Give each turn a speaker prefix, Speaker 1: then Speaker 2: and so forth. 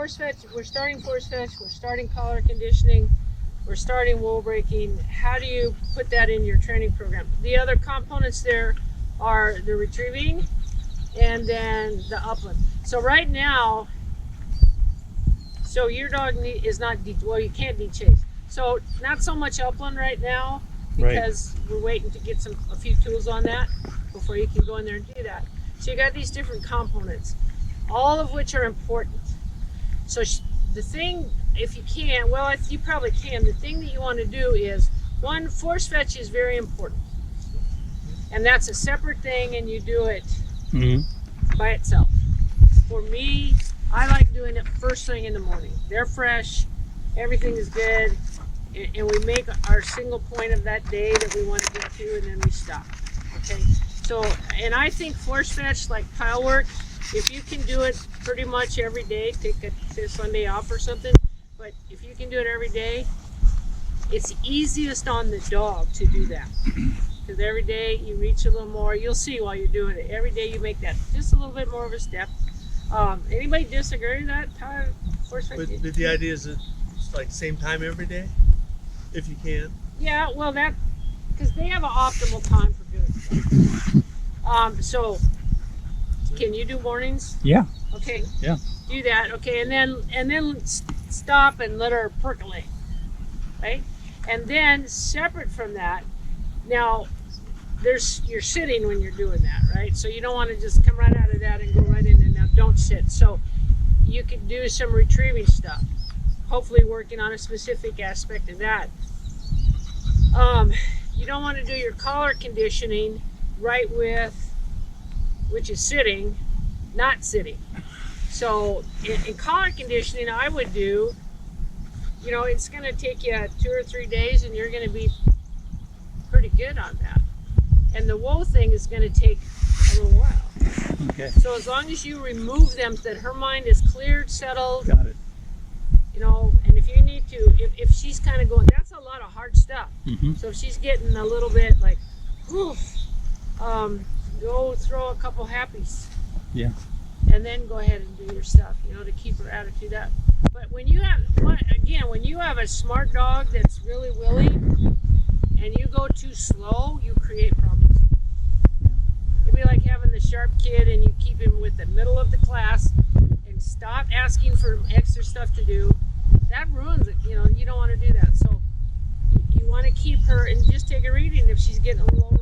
Speaker 1: force fetch, we're starting force fetch, we're starting collar conditioning, we're starting wool breaking. How do you put that in your training program? The other components there are the retrieving and then the upland. So right now, so your dog is not, well, you can't de-chase. So not so much upland right now because we're waiting to get a few tools on that before you can go in there and do that. So you got these different components, all of which are important. So the thing, if you can, well, you probably can, the thing that you want to do is, one, force fetch is very important. And that's a separate thing, and you do it by itself. For me, I like doing it first thing in the morning. They're fresh, everything is good, and we make our single point of that day that we want to get to, and then we stop. Okay? So, and I think force fetch, like tile work, if you can do it pretty much every day, take a Sunday off or something, but if you can do it every day, it's easiest on the dog to do that. Because every day you reach a little more, you'll see while you're doing it. Every day you make that just a little bit more of a step. Anybody disagree with that? Force fetch?
Speaker 2: But the idea is it's like same time every day, if you can.
Speaker 1: Yeah, well because they have an optimal time for doing stuff. So, can you do mornings?
Speaker 3: Yeah.
Speaker 1: Okay.
Speaker 3: Yeah.
Speaker 1: Do that. Okay, and then stop and let her percolate, right? And then separate from that, now you're sitting when you're doing that, right? So you don't want to just come right out of that and go right in and now don't sit. So you could do some retrieving stuff, hopefully working on a specific aspect of that. You don't want to do your collar conditioning right which is sitting, not sitting. So in collar conditioning, I would do, it's going to take you 2 or 3 days and you're going to be pretty good on that. And the wool thing is going to take a little while.
Speaker 3: Okay.
Speaker 1: So as long as you remove them, that her mind is cleared, settled.
Speaker 3: Got it.
Speaker 1: And if you need to, if she's kind of going, that's a lot of hard stuff. So if she's getting a little bit like, whew, go throw a couple happies.
Speaker 3: Yeah.
Speaker 1: And then go ahead and do your stuff, to keep her attitude up. But when you have a smart dog that's really willing and you go too slow, you create problems. It'd be like having the sharp kid and you keep him with the middle of the class and stop asking for extra stuff to do. That ruins it. You don't want to do that. So you want to keep her and just take a reading if she's getting a little